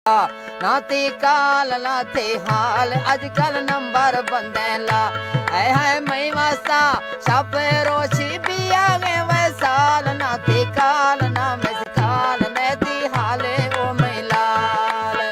नाती काल नाते हाल अजकल नंबर बंदेला है मई वास्ता छापे रोशी बिया गे वे साल नाती काल ना मिस काल नदी हाले ओ मिलाल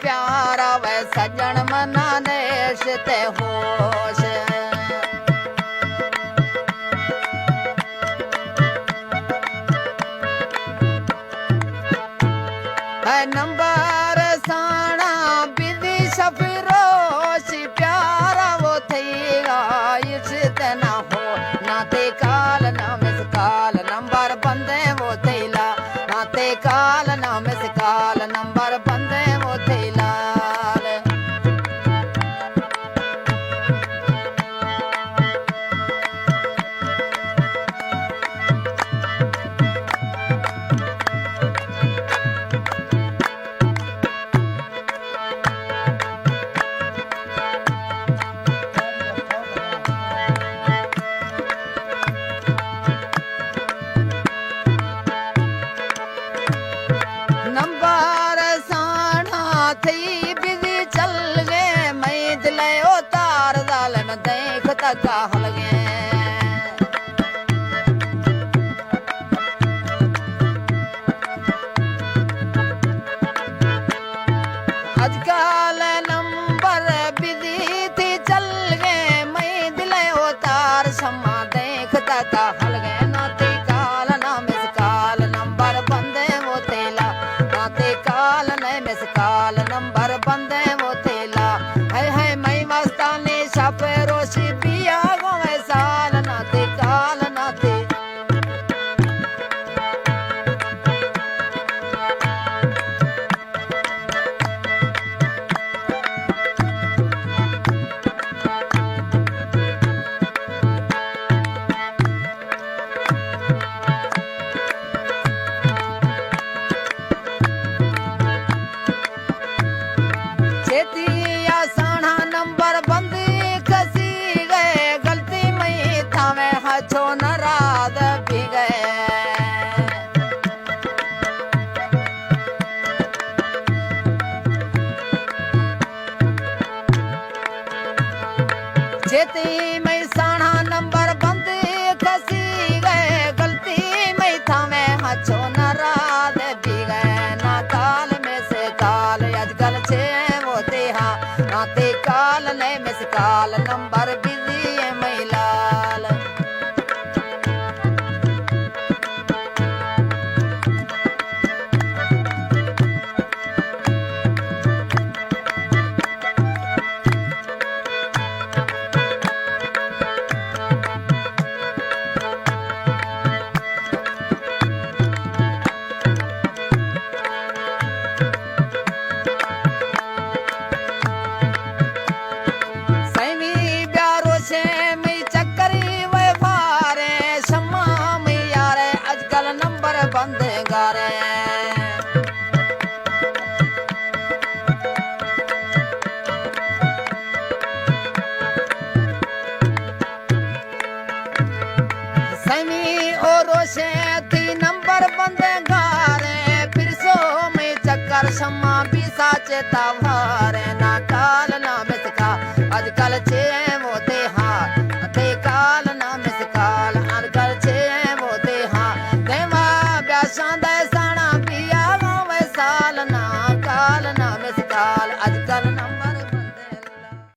प्यारा वै सजन मना नेश ते होश है नंबर साणा बिदी शफरोश प्यारा वो थी आयुष ते ना हो ना ते काल ना मिस काल नंबर बंदे वो थैला ना ते काल ना मिस काल नंबर बंदे वो थैला नंबर साणा थी बिजी चल गए मैं दिले उतार दालन देख तक हल गए आजकल नंबर बिजी थी चल गए मैं दिले उतार क्षमा देख तक हल गए नाती काल ना मिस काल नंबर बंदे वो तेला नाते काल ने मिस काल नंबर बंदे वो थैला है मई मस्तानी छापे रोशी पिया गोवे साल नाते काल नाते छेतिया साणा नंबर बंद खसी गए गलती मई थावे हछो नाराज भी गए छेती मई साणा नंबर बंद खसी गए गलती मई थावे हछो नाराज भी गए ना काल में से काल अजकल छे नाते काल ने मिस काल नंबर बिजी है महिलाल बंद गारे समी और रोशे थी नंबर बंद गारे फिर सो में चक्कर शम्मा भी साचे तावारे ना काल ना मिस का आजकल छे